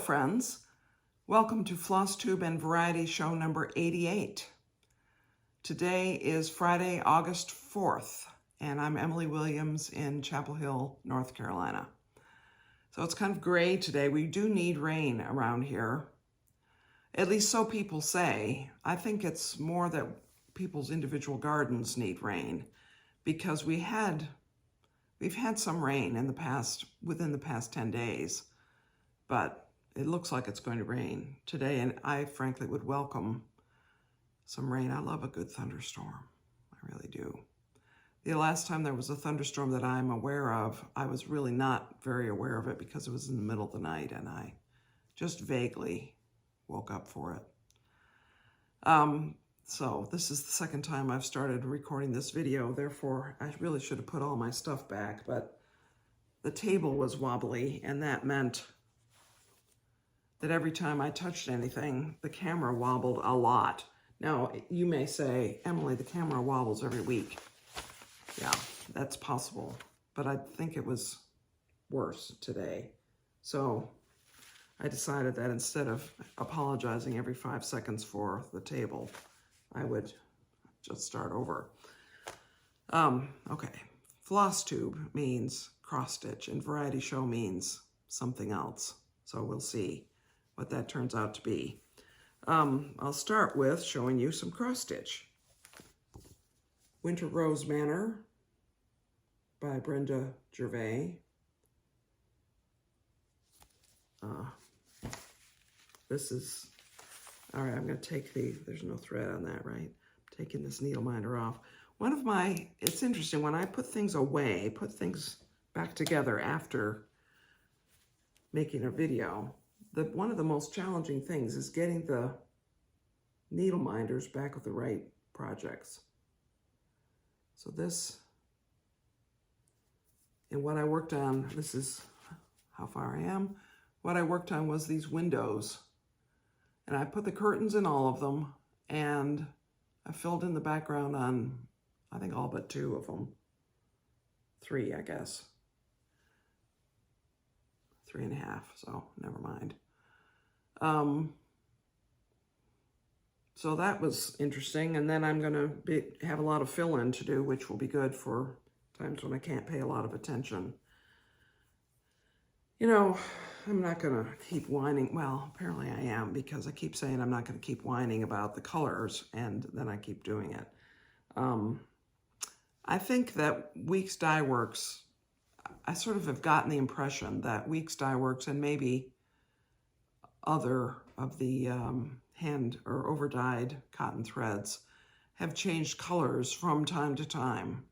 friends. Welcome to Flosstube and Variety Show number 88. Today is Friday, August 4th, and I'm Emily Williams in Chapel Hill, North Carolina. So it's kind of gray today. We do need rain around here. At least so people say. I think it's more that people's individual gardens need rain because we've had some rain in the past, within the past 10 days, but it looks like it's going to rain today, and I frankly would welcome some rain. I love a good thunderstorm. I really do. The last time there was a thunderstorm that I'm aware of, I was really not very aware of it because it was in the middle of the night and I just vaguely woke up for it. So this is the second time I've started recording this video. Therefore, I really should have put all my stuff back, but the table was wobbly, and that meant that every time I touched anything, the camera wobbled a lot. Now, you may say, Emily, the camera wobbles every week. Yeah, that's possible, but I think it was worse today. So I decided that instead of apologizing every 5 seconds for the table, I would just start over. Okay, Flosstube means cross stitch and Variety Show means something else. So we'll see what that turns out to be. I'll start with showing you some cross stitch. Winter Rose Manor by Brenda Gervais. This is, all right, I'm gonna take there's no thread on that, right? I'm taking this needle minder off. It's interesting, when I put things away, put things back together after making a video, one of the most challenging things is getting the needle minders back with the right projects. So this, and what I worked on, this is how far I am. What I worked on was these windows. And I put the curtains in all of them, and I filled in the background on, I think, all but 2 of them. 3, I guess. 3.5, so never mind. So that was interesting, and then I'm gonna have a lot of fill-in to do, which will be good for times when I can't pay a lot of attention. You know, I'm not gonna keep whining. Well, apparently I am, because I keep saying I'm not gonna keep whining about the colors, and then I keep doing it. I think that Weeks Dye Works, I sort of have gotten the impression that Weeks Dye Works and maybe other of the hand or overdyed cotton threads have changed colors from time to time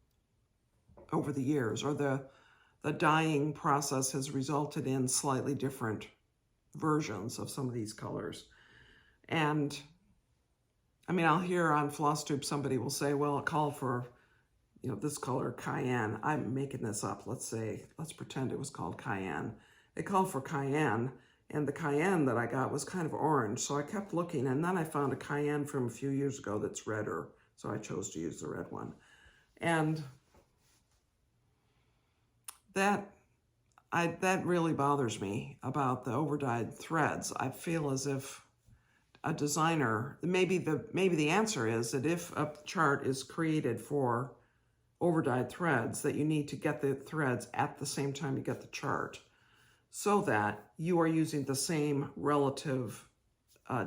over the years, or the dyeing process has resulted in slightly different versions of some of these colors. And I mean, I'll hear on Flosstube somebody will say, well, it called for, you know, this color, cayenne. I'm making this up. Let's pretend it was called cayenne. It called for cayenne, and the cayenne that I got was kind of orange. So I kept looking, and then I found a cayenne from a few years ago that's redder. So I chose to use the red one. And that really bothers me about the overdyed threads. I feel as if a designer, maybe the answer is that if a chart is created for overdyed threads, that you need to get the threads at the same time you get the chart, so that you are using the same relative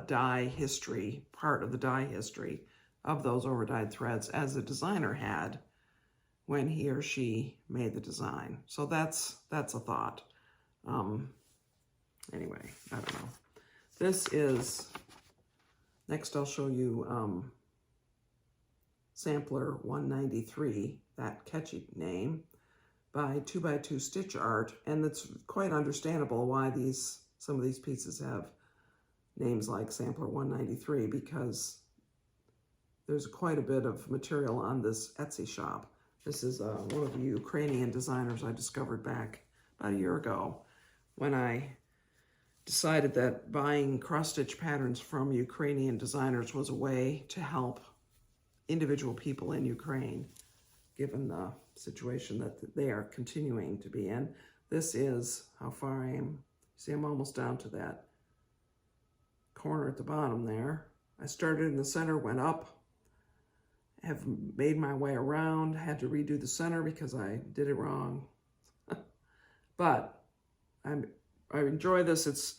dye history, part of the dye history of those overdyed threads as the designer had when he or she made the design. So that's a thought. Anyway, I don't know. This is, next I'll show you Sampler 193, that catchy name, by 2x2 Stitch Art, and it's quite understandable why some of these pieces have names like Sampler 193, because there's quite a bit of material on this Etsy shop. This is one of the Ukrainian designers I discovered back about a year ago when I decided that buying cross-stitch patterns from Ukrainian designers was a way to help individual people in Ukraine, given the situation that they are continuing to be in. This is how far I am. See, I'm almost down to that corner at the bottom there. I started in the center, went up, have made my way around, had to redo the center because I did it wrong. But I enjoy this. It's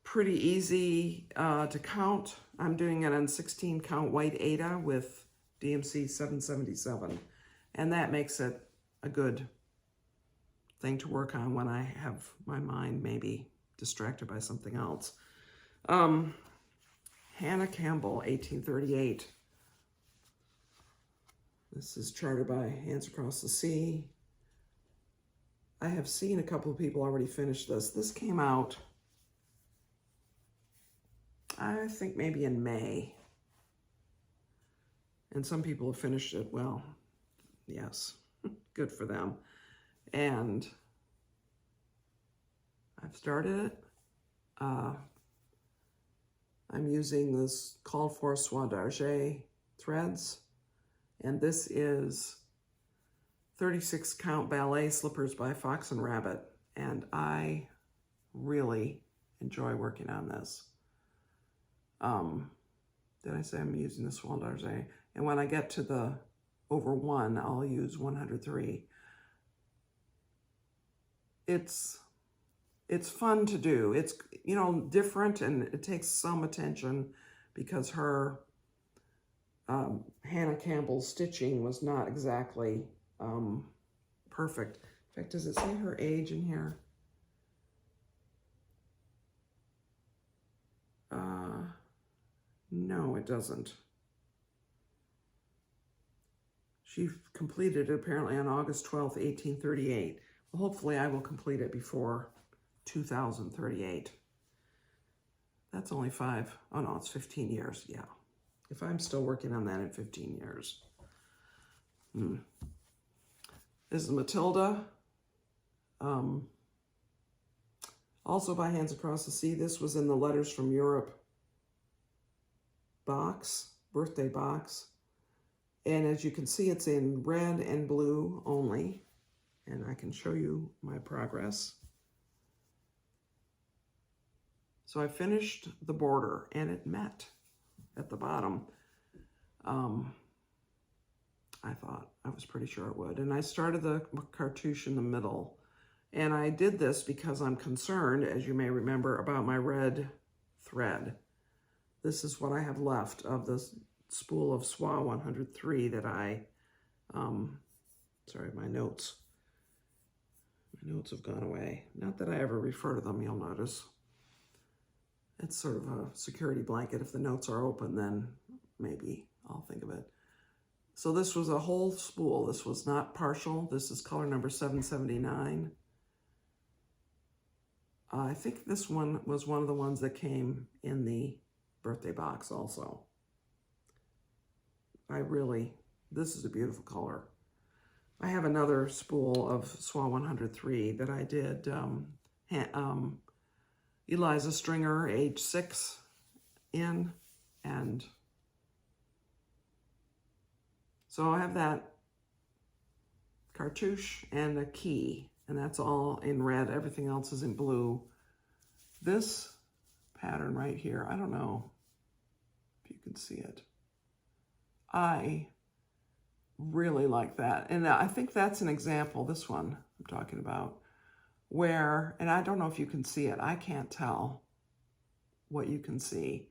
pretty easy to count. I'm doing it on 16 count white Aida with DMC 777. And that makes it a good thing to work on when I have my mind maybe distracted by something else. Hannah Campbell, 1838. This is charted by Hands Across the Sea. I have seen a couple of people already finish this. This came out, I think maybe in May. And some people have finished it. Well, yes, good for them. And I've started it. I'm using this called for Soie d'Argent threads. And this is 36 count ballet slippers by Fox and Rabbit. And I really enjoy working on this. Did I say I'm using the Soie d'Argent? And when I get to the over 1, I'll use 103. It's fun to do. It's, you know, different, and it takes some attention because her Hannah Campbell's stitching was not exactly perfect. In fact, does it say her age in here? No, it doesn't. She completed it apparently on August 12th, 1838. Well, hopefully I will complete it before 2038. That's only 5. Oh no, it's 15 years. Yeah. If I'm still working on that in 15 years. This is Mathilde. Also by Hands Across the Sea. This was in the Letters from Europe box, birthday box. And as you can see, it's in red and blue only. And I can show you my progress. So I finished the border and it met at the bottom. I thought, I was pretty sure it would. And I started the cartouche in the middle. And I did this because I'm concerned, as you may remember, about my red thread. This is what I have left of this spool of Soie 103 that I, sorry, my notes have gone away. Not that I ever refer to them, you'll notice. It's sort of a security blanket. If the notes are open, then maybe I'll think of it. So this was a whole spool. This was not partial. This is color number 779. I think this one was one of the ones that came in the birthday box also. This is a beautiful color. I have another spool of Soie 103 that I did Eliza Stringer, age 6 in, and so I have that cartouche and a key, and that's all in red. Everything else is in blue. This pattern right here, I don't know if you can see it. I really like that. And I think that's an example, this one I'm talking about, where, and I don't know if you can see it. I can't tell what you can see.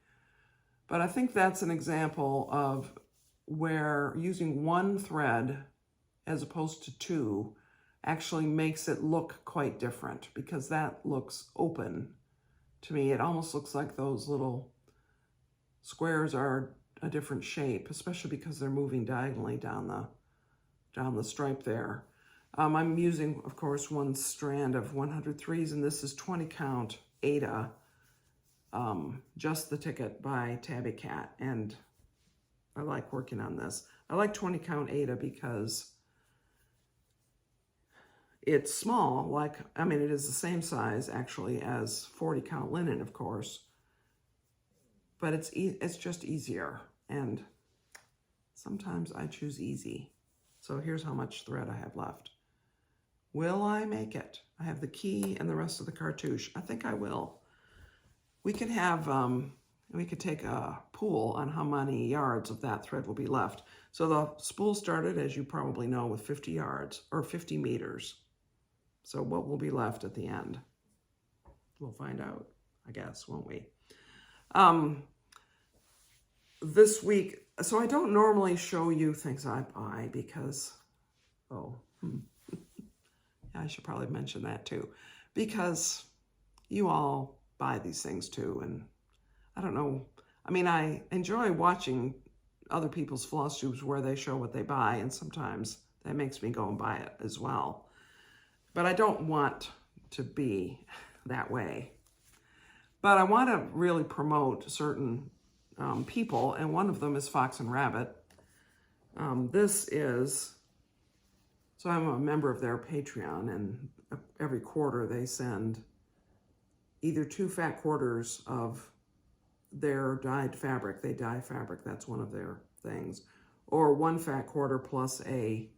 But I think that's an example of where using one thread as opposed to 2 actually makes it look quite different, because that looks open to me. It almost looks like those little squares are a different shape, especially because they're moving diagonally down the stripe there. I'm using, of course, one strand of 103s, and this is 20 count Aida, Just the Ticket by Tabby Cat, and I like working on this. I like 20 count Aida because it's small, it is the same size actually as 40 count linen, of course, but it's just easier, and sometimes I choose easy. So here's how much thread I have left. Will I make it? I have the key and the rest of the cartouche. I think I will. we could have, we could take a pool on how many yards of that thread will be left. So the spool started, as you probably know, with 50 yards or 50 meters. So what will be left at the end? We'll find out, I guess, won't we? This week, so I don't normally show you things I buy because, I should probably mention that too, because you all buy these things too, and I don't know, I mean, I enjoy watching other people's floss tubes where they show what they buy, and sometimes that makes me go and buy it as well. But I don't want to be that way. But I want to really promote certain people, and one of them is Fox and Rabbit. This is, so I'm a member of their Patreon, and every quarter they send either 2 fat quarters of their dyed fabric. They dye fabric, that's one of their things. Or 1 fat quarter plus a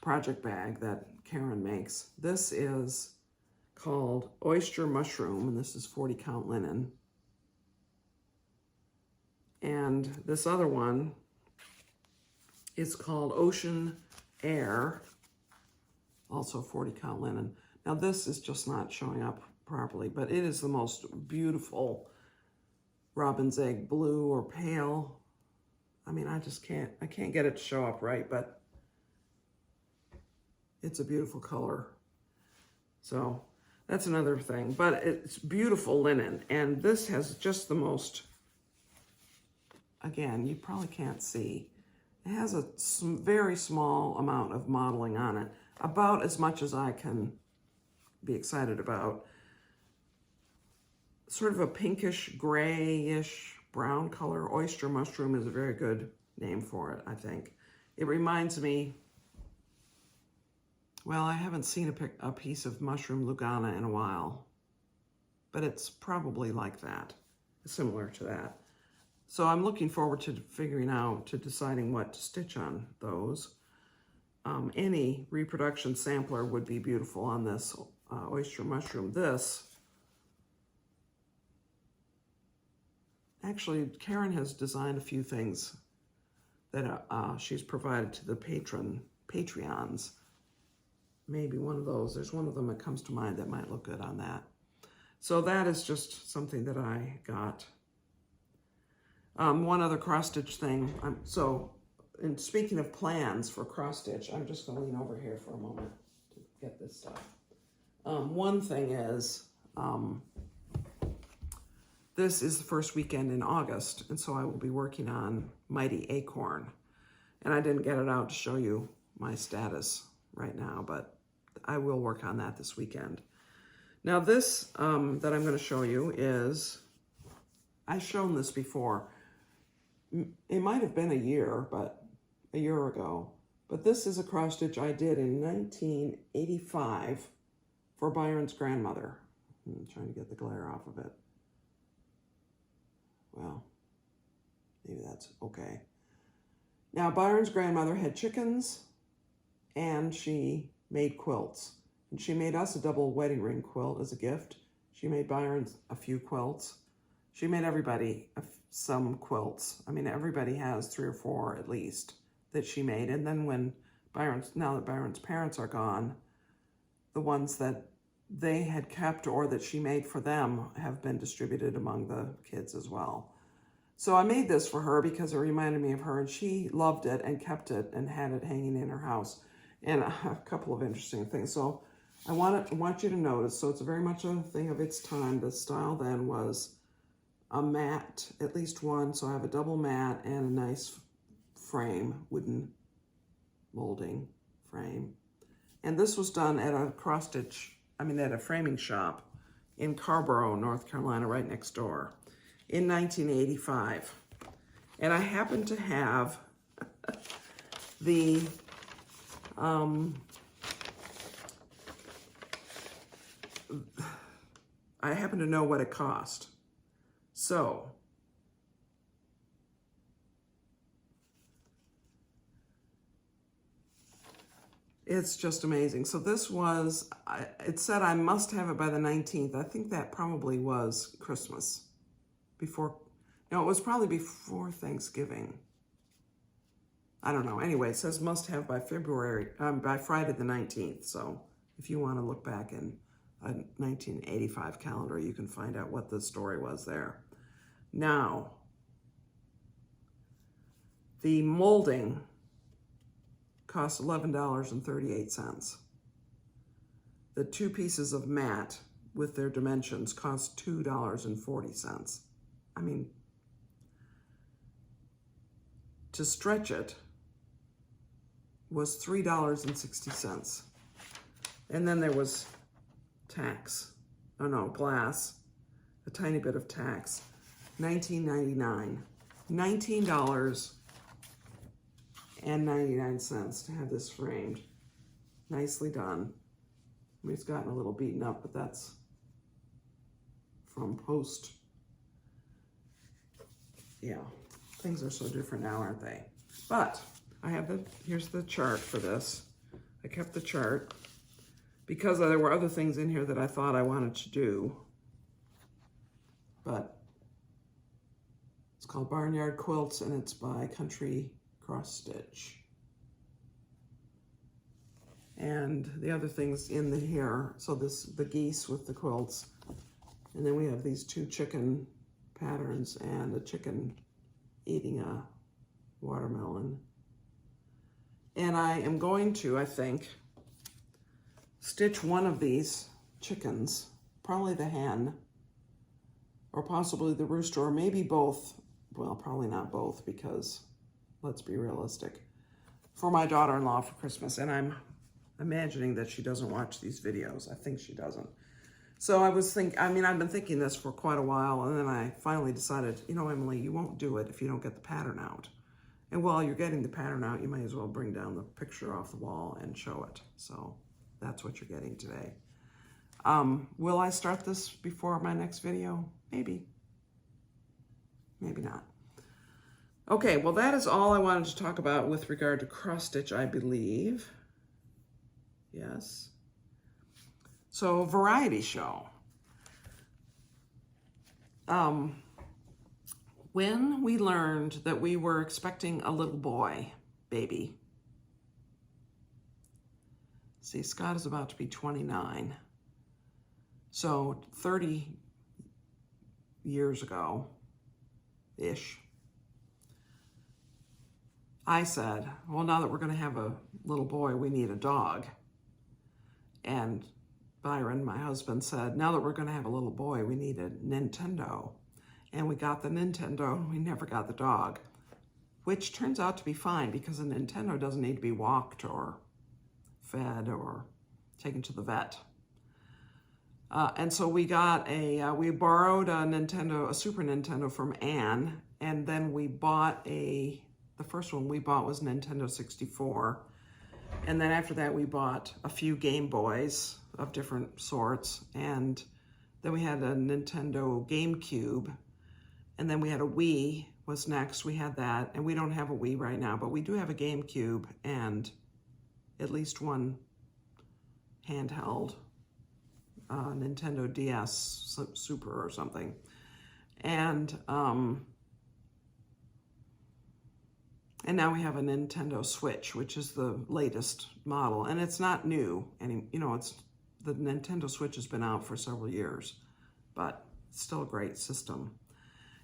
project bag that Karen makes. This is called Oyster Mushroom, and this is 40 count linen. And this other one is called Ocean Air, also 40 count linen. Now this is just not showing up properly, but it is the most beautiful robin's egg blue or pale. I mean, I can't get it to show up right, but it's a beautiful color. So that's another thing, but it's beautiful linen. And this has just the most, again, you probably can't see. It has a very small amount of modeling on it, about as much as I can be excited about. Sort of a pinkish, grayish, brown color. Oyster mushroom is a very good name for it, I think. It reminds me, well, I haven't seen a piece of mushroom Lugana in a while, but it's probably like that, similar to that. So I'm looking forward to deciding what to stitch on those. Any reproduction sampler would be beautiful on this oyster mushroom. This, actually, Karen has designed a few things that she's provided to the Patreons. Maybe one of those. There's one of them that comes to mind that might look good on that. So that is just something that I got. One other cross-stitch thing. And speaking of plans for cross-stitch, I'm just going to lean over here for a moment to get this stuff. One thing is, this is the first weekend in August, and so I will be working on Mighty Acorn. And I didn't get it out to show you my status right now, but I will work on that this weekend. Now this that I'm going to show you is, I've shown this before. It might have been a year ago, but this is a cross stitch I did in 1985 for Byron's grandmother. I'm trying to get the glare off of it. Well, maybe that's okay. Now, Byron's grandmother had chickens, and she made quilts. And she made us a double wedding ring quilt as a gift. She made Byron a few quilts. She made everybody some quilts. I mean, everybody has 3 or 4 at least that she made. And then now that Byron's parents are gone, the ones that they had kept or that she made for them have been distributed among the kids as well. So I made this for her because it reminded me of her, and she loved it and kept it and had it hanging in her house. And a couple of interesting things. So I want you to notice, so it's very much a thing of its time. The style then was a mat, at least one. So I have a double mat and a nice frame, wooden molding frame. And this was done at a at a framing shop in Carborough, North Carolina, right next door, in 1985. And I happen to have I happen to know what it cost. So It's just amazing. So this was, it said I must have it by the 19th. I think that probably was Christmas. Before, no, it was probably before Thanksgiving. I don't know. Anyway, it says must have by by Friday the 19th. So if you want to look back in a 1985 calendar, you can find out what the story was there. Now, the molding costs $11.38. The 2 pieces of mat with their dimensions cost $2.40. I mean, to stretch it was $3.60. And then there was tax. Oh no, glass, a tiny bit of tax. $19.99. $19.99 to have this framed. Nicely done. I mean, it's gotten a little beaten up, but that's from post. Yeah, things are so different now, aren't they? But I have here's the chart for this. I kept the chart because there were other things in here that I thought I wanted to do. But it's called Barnyard Quilts, and it's by Country Cross Stitch. And the other things in here, so the geese with the quilts, and then we have these 2 chicken patterns and a chicken eating a watermelon. And I am going to, I think, stitch one of these chickens, probably the hen, or possibly the rooster, or maybe both. Well, probably not both, because let's be realistic, for my daughter-in-law for Christmas. And I'm imagining that she doesn't watch these videos. I think she doesn't. So I've been thinking this for quite a while, and then I finally decided, you know, Emily, you won't do it if you don't get the pattern out. And while you're getting the pattern out, you might as well bring down the picture off the wall and show it. So that's what you're getting today. Will I start this before my next video? Maybe. Maybe not. Okay, well, that is all I wanted to talk about with regard to cross stitch, I believe. Yes. So, variety show. When we learned that we were expecting a little boy, baby. See, Scott is about to be 29. So 30 years ago-ish, I said, well, now that we're going to have a little boy, we need a dog. And Byron, my husband, said, now that we're going to have a little boy, we need a Nintendo. And we got the Nintendo, and we never got the dog, which turns out to be fine because a Nintendo doesn't need to be walked or fed or taken to the vet. And so we got we borrowed a Super Nintendo from Anne, and then we bought the first one we bought was Nintendo 64. And then after that, we bought a few Game Boys of different sorts. And then we had a Nintendo GameCube. And then we had a Wii was next. We had that. And we don't have a Wii right now, but we do have a GameCube and at least one handheld Nintendo DS Super or something. And now we have a Nintendo Switch, which is the latest model, and it's not new. And the Nintendo Switch has been out for several years, but it's still a great system.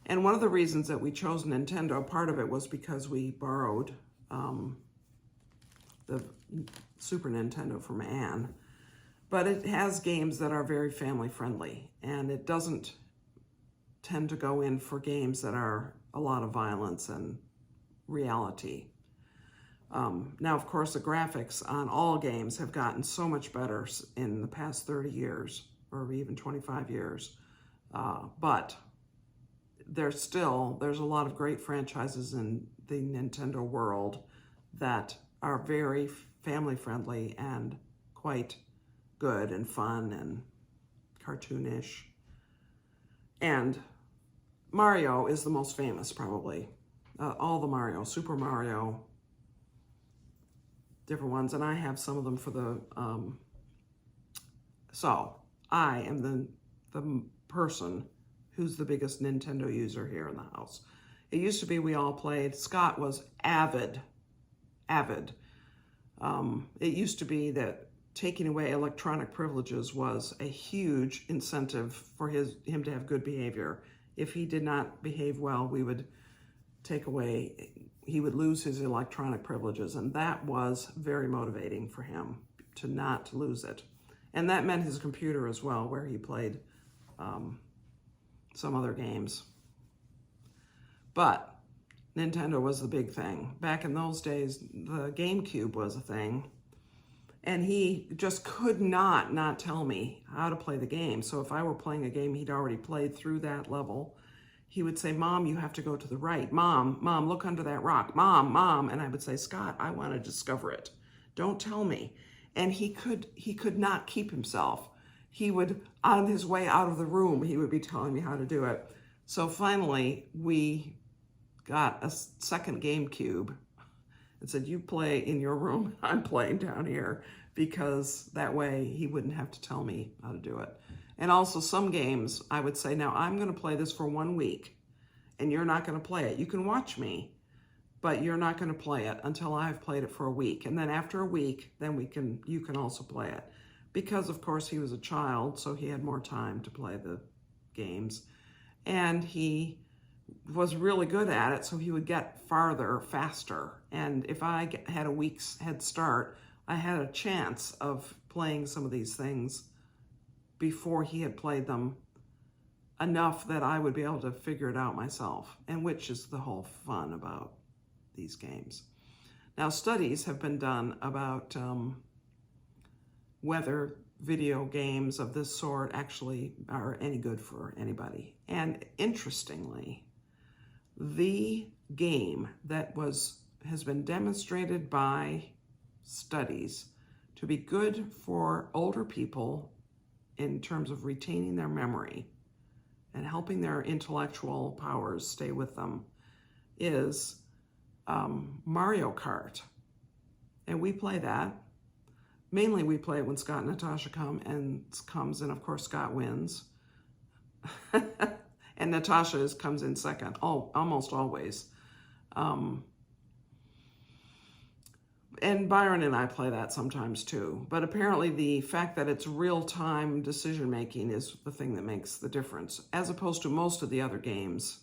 And one of the reasons that we chose Nintendo, part of it was because we borrowed the Super Nintendo from Anne, but it has games that are very family friendly, and it doesn't tend to go in for games that are a lot of violence and reality. Now, of course, the graphics on all games have gotten so much better in the past 30 years, or even 25 years, but there's a lot of great franchises in the Nintendo world that are very family friendly and quite good and fun and cartoonish. And Mario is the most famous, probably. All the Mario, Super Mario, different ones, and I have some of them for the, so I am the person who's the biggest Nintendo user here in the house. It used to be we all played. Scott was avid. It used to be that taking away electronic privileges was a huge incentive for him to have good behavior. If he did not behave well, we would take away, he would lose his electronic privileges, and that was very motivating for him to not lose it. And that meant his computer as well, where he played some other games. But Nintendo was the big thing. Back in those days, the GameCube was a thing, and he just could not tell me how to play the game. So if I were playing a game he'd already played through that level, he would say, Mom, you have to go to the right. Mom, look under that rock. Mom. And I would say, Scott, I want to discover it. Don't tell me. And he could not keep himself. He would, on his way out of the room, he would be telling me how to do it. So finally, we got a second GameCube and said, you play in your room, I'm playing down here, because that way he wouldn't have to tell me how to do it. And also some games, I would say, now I'm going to play this for 1 week, and you're not going to play it. You can watch me, but you're not going to play it until I've played it for a week. And then after a week, then you can also play it. Because, of course, he was a child, so he had more time to play the games. And he was really good at it, so he would get farther faster. And if I had a week's head start, I had a chance of playing some of these things before he had played them enough that I would be able to figure it out myself, and which is the whole fun about these games. Now, studies have been done about whether video games of this sort actually are any good for anybody. And interestingly, the game that has been demonstrated by studies to be good for older people in terms of retaining their memory and helping their intellectual powers stay with them is Mario Kart. And we play that. Mainly we play it when Scott and Natasha comes, and of course Scott wins. And Natasha comes in second, almost always. And Byron and I play that sometimes too. But apparently the fact that it's real-time decision-making is the thing that makes the difference, as opposed to most of the other games.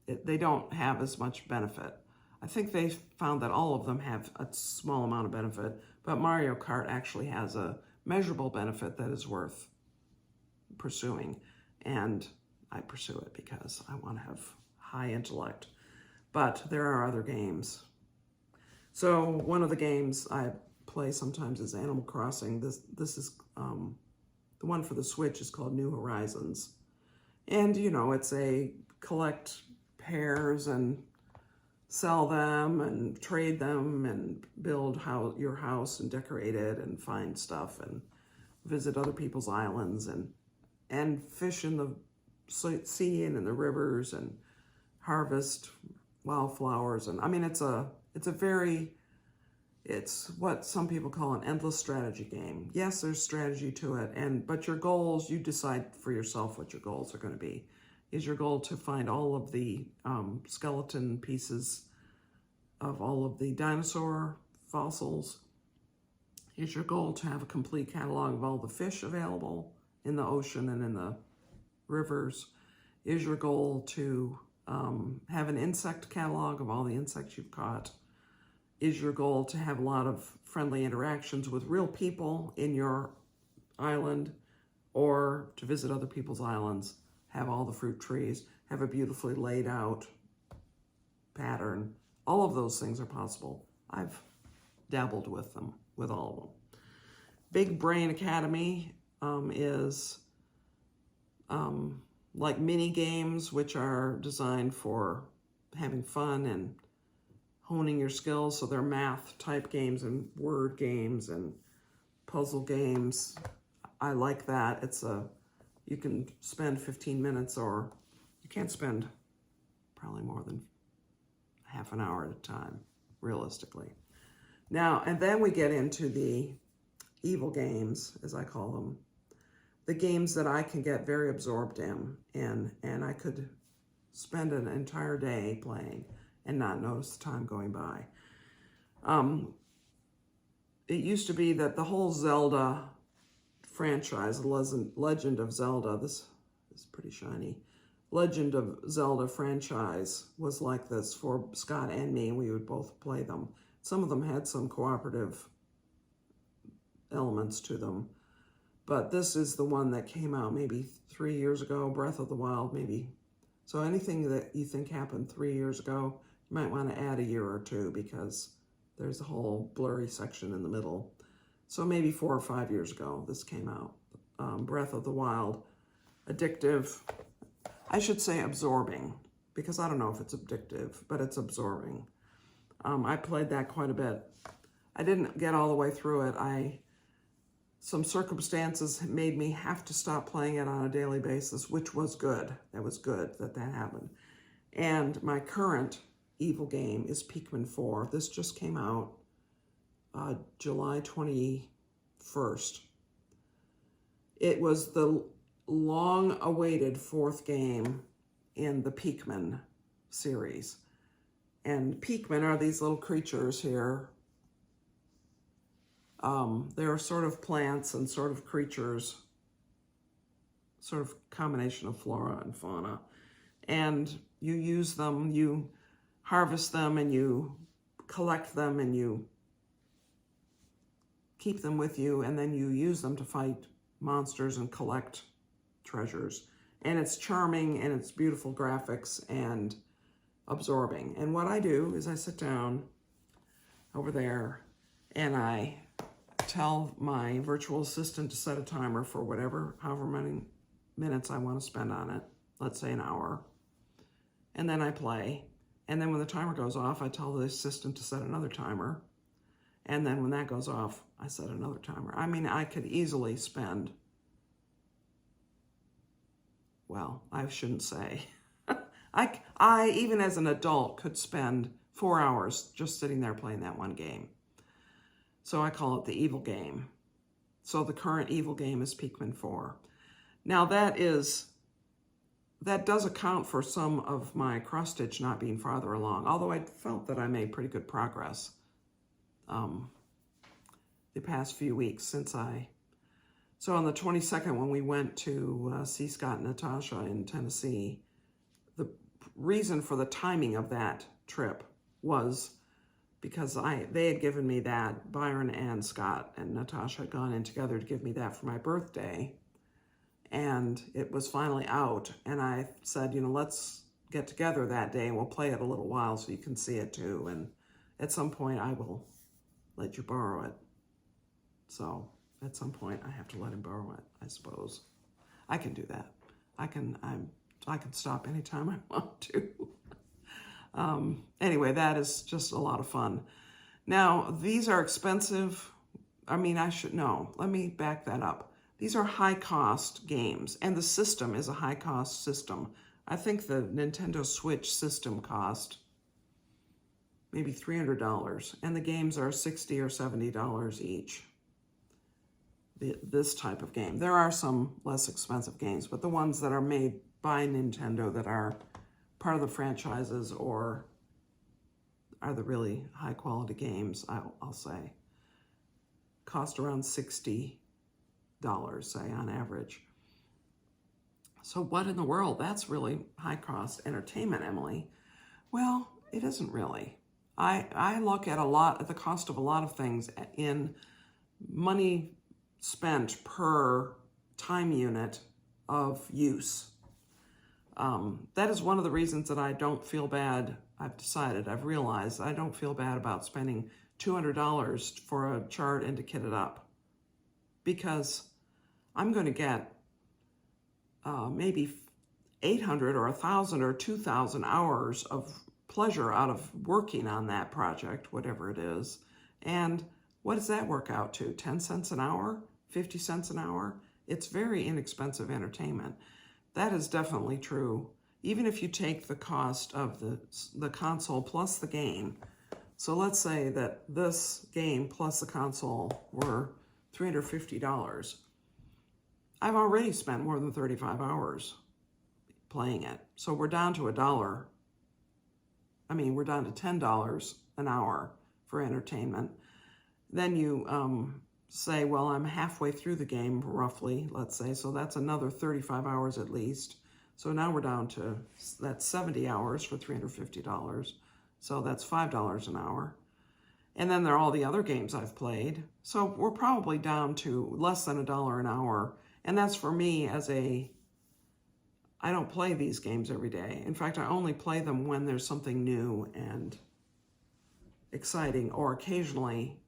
They don't have as much benefit. I think they found that all of them have a small amount of benefit, but Mario Kart actually has a measurable benefit that is worth pursuing. And I pursue it because I want to have high intellect. But there are other games. So one of the games I play sometimes is Animal Crossing. This is the one for the Switch is called New Horizons. And, you know, it's a collect pairs and sell them and trade them and build your house and decorate it and find stuff and visit other people's islands and fish in the sea and in the rivers and harvest wildflowers. And I mean, it's what some people call an endless strategy game. Yes, there's strategy to it, but your goals, you decide for yourself what your goals are going to be. Is your goal to find all of the skeleton pieces of all of the dinosaur fossils? Is your goal to have a complete catalog of all the fish available in the ocean and in the rivers? Is your goal to have an insect catalog of all the insects you've caught? Is your goal to have a lot of friendly interactions with real people in your island, or to visit other people's islands, have all the fruit trees, have a beautifully laid out pattern? All of those things are possible. I've dabbled with them, with all of them. Big Brain Academy is like mini games, which are designed for having fun and honing your skills. So they're math type games and word games and puzzle games. I like that. You can spend 15 minutes, or you can't spend probably more than half an hour at a time, realistically. Now, and then we get into the evil games, as I call them. The games that I can get very absorbed in, and I could spend an entire day playing and not notice the time going by. It used to be that the whole Zelda franchise, Legend of Zelda, this is pretty shiny, Legend of Zelda franchise was like this for Scott and me. We would both play them. Some of them had some cooperative elements to them, but this is the one that came out maybe 3 years ago, Breath of the Wild maybe. So anything that you think happened 3 years ago, you might want to add a year or two because there's a whole blurry section in the middle. So maybe 4 or 5 years ago this came out. Breath of the Wild, addictive, I should say absorbing, because I don't know if it's addictive, but it's absorbing. I played that quite a bit. I didn't get all the way through it. Some circumstances made me have to stop playing it on a daily basis, which was good. That was good that happened. And my current evil game is Pikmin 4. This just came out July 21st. It was the long-awaited 4th game in the Pikmin series. And Pikmin are these little creatures here. They're sort of plants and sort of creatures, sort of combination of flora and fauna. And you use them, you harvest them, and you collect them, and you keep them with you, and then you use them to fight monsters and collect treasures. And it's charming, and it's beautiful graphics and absorbing. And what I do is I sit down over there and I tell my virtual assistant to set a timer for however many minutes I want to spend on it. Let's say an hour. And then I play. And then when the timer goes off, I tell the assistant to set another timer. And then when that goes off, I set another timer. I mean, I could easily spend, well, I shouldn't say. I, even as an adult, could spend 4 hours just sitting there playing that one game. So I call it the evil game. So the current evil game is Pikmin 4. Now that does account for some of my cross stitch not being farther along, although I felt that I made pretty good progress the past few weeks since so on the 22nd when we went to see Scott and Natasha in Tennessee, the reason for the timing of that trip was because they had given me that, Byron and Scott and Natasha had gone in together to give me that for my birthday. And it was finally out. And I said, let's get together that day and we'll play it a little while so you can see it too. And at some point I will let you borrow it. So at some point I have to let him borrow it, I suppose. I can do that. I can stop anytime I want to. Anyway, that is just a lot of fun. Now, these are expensive. Let me back that up. These are high-cost games, and the system is a high-cost system. I think the Nintendo Switch system cost maybe $300, and the games are $60 or $70 each. This type of game. There are some less expensive games, but the ones that are made by Nintendo that are part of the franchises or are the really high-quality games, I'll say, cost around $60, say, on average. So what in the world? That's really high-cost entertainment, Emily. Well, it isn't really. I look at the cost of a lot of things in money spent per time unit of use. That is one of the reasons that I don't feel bad. I've realized I don't feel bad about spending $200 for a chart and to kit it up, because I'm going to get maybe 800 or 1,000 or 2,000 hours of pleasure out of working on that project, whatever it is. And what does that work out to? 10 cents an hour? 50 cents an hour? It's very inexpensive entertainment. That is definitely true. Even if you take the cost of the console plus the game, So let's say that this game plus the console were $350. I've already spent more than 35 hours playing it. So we're down to $1. I mean, we're down to $10 an hour for entertainment. Then you say, well, I'm halfway through the game, roughly, let's say. So that's another 35 hours at least. So now we're down to, that's 70 hours for $350. So that's $5 an hour. And then there are all the other games I've played. So we're probably down to less than $1 an hour. And that's for me as I don't play these games every day. In fact, I only play them when there's something new and exciting, or occasionally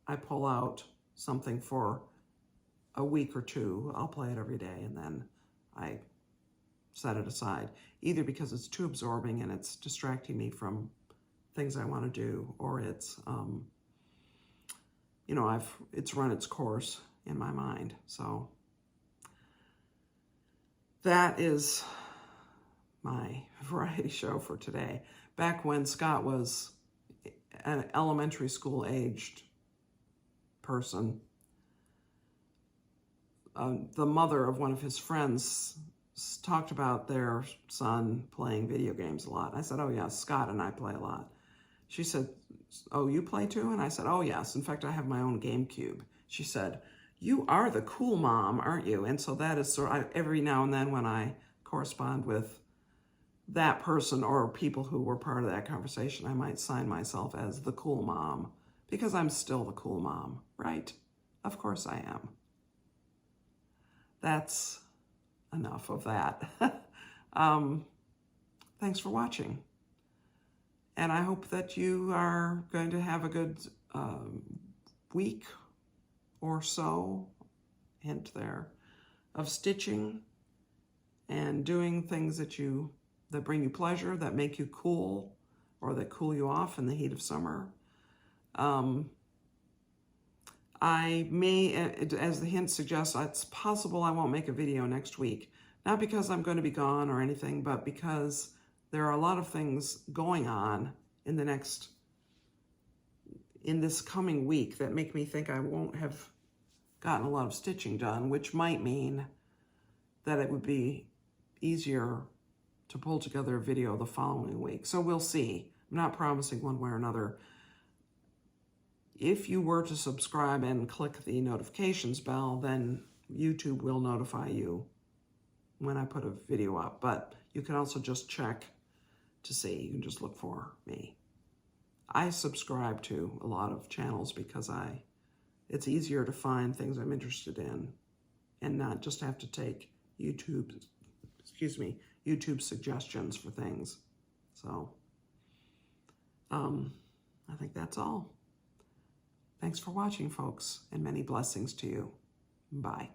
I pull out something for a week or two. I'll play it every day and then I set it aside, either because it's too absorbing and it's distracting me from things I want to do, or it's, you know, it's run its course in my mind. So that is my variety show for today. Back when Scott was an elementary school aged person, the mother of one of his friends talked about their son playing video games a lot. I said, oh yeah, Scott and I play a lot. She said, oh, you play too? And I said, oh yes, in fact, I have my own GameCube. She said, you are the cool mom, aren't you? And so that is sort of, every now and then when I correspond with that person or people who were part of that conversation, I might sign myself as the cool mom, because I'm still the cool mom, right? Of course I am. That's enough of that. Thanks for watching. And I hope that you are going to have a good week or so, hint there, of stitching and doing things that bring you pleasure, that make you cool, or that cool you off in the heat of summer. I may, as the hint suggests, it's possible I won't make a video next week. Not because I'm going to be gone or anything, but because there are a lot of things going on in this coming week that make me think I won't have gotten a lot of stitching done, which might mean that it would be easier to pull together a video the following week. So we'll see. I'm not promising one way or another. If you were to subscribe and click the notifications bell, then YouTube will notify you when I put a video up. But you can also just check to see. You can just look for me. I subscribe to a lot of channels because it's easier to find things I'm interested in and not just have to take YouTube suggestions for things. So I think that's all. Thanks for watching, folks, and many blessings to you. Bye.